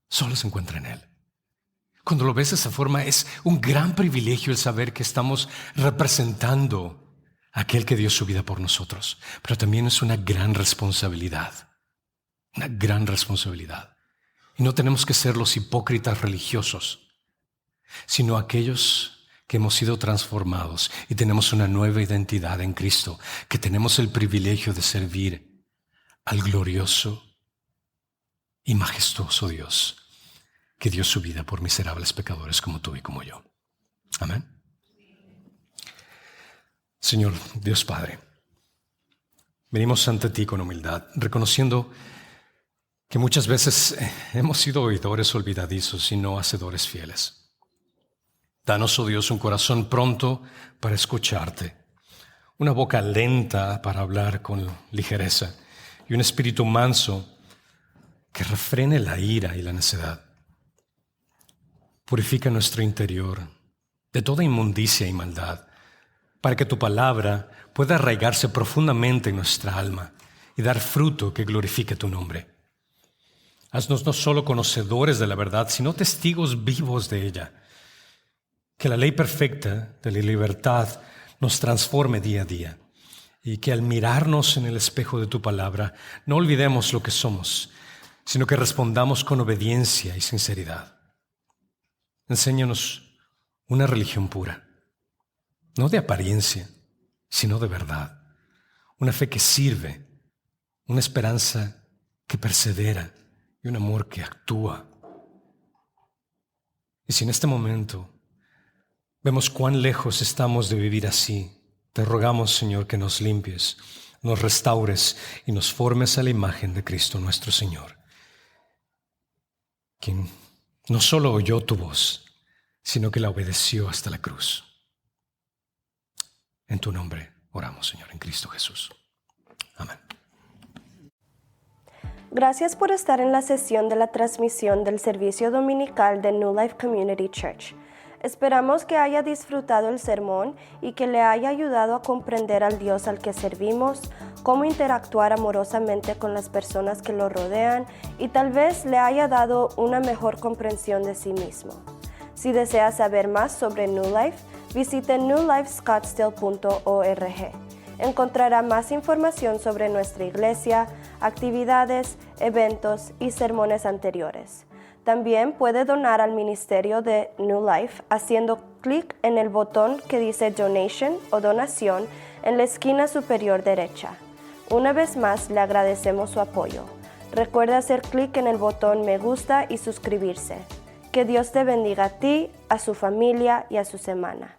Solo se encuentra en Él. Cuando lo ves de esa forma, es un gran privilegio el saber que estamos representando a aquel que dio su vida por nosotros. Pero también es una gran responsabilidad. Una gran responsabilidad. Y no tenemos que ser los hipócritas religiosos, sino aquellos que hemos sido transformados y tenemos una nueva identidad en Cristo, que tenemos el privilegio de servir al glorioso y majestuoso Dios que dio su vida por miserables pecadores como tú y como yo. Amén. Señor Dios Padre, venimos ante ti con humildad, reconociendo que muchas veces hemos sido oidores olvidadizos y no hacedores fieles. Danos, oh Dios, un corazón pronto para escucharte, una boca lenta para hablar con ligereza y un espíritu manso que refrene la ira y la necedad. Purifica nuestro interior de toda inmundicia y maldad, para que tu palabra pueda arraigarse profundamente en nuestra alma y dar fruto que glorifique tu nombre. Haznos no solo conocedores de la verdad, sino testigos vivos de ella. Que la ley perfecta de la libertad nos transforme día a día y que al mirarnos en el espejo de tu palabra no olvidemos lo que somos, sino que respondamos con obediencia y sinceridad. Enséñanos una religión pura, no de apariencia, sino de verdad. Una fe que sirve, una esperanza que persevera y un amor que actúa. Y si en este momento vemos cuán lejos estamos de vivir así, te rogamos, Señor, que nos limpies, nos restaures y nos formes a la imagen de Cristo nuestro Señor, quien no solo oyó tu voz, sino que la obedeció hasta la cruz. En tu nombre oramos, Señor, en Cristo Jesús. Amén. Gracias por estar en la sesión de la transmisión del servicio dominical de New Life Community Church. Esperamos que haya disfrutado el sermón y que le haya ayudado a comprender al Dios al que servimos, cómo interactuar amorosamente con las personas que lo rodean y tal vez le haya dado una mejor comprensión de sí mismo. Si desea saber más sobre New Life, visite newlifescottsdale.org. Encontrará más información sobre nuestra iglesia, actividades, eventos y sermones anteriores. También puede donar al ministerio de New Life haciendo clic en el botón que dice Donation o Donación en la esquina superior derecha. Una vez más, le agradecemos su apoyo. Recuerda hacer clic en el botón Me gusta y suscribirse. Que Dios te bendiga a ti, a su familia y a su semana.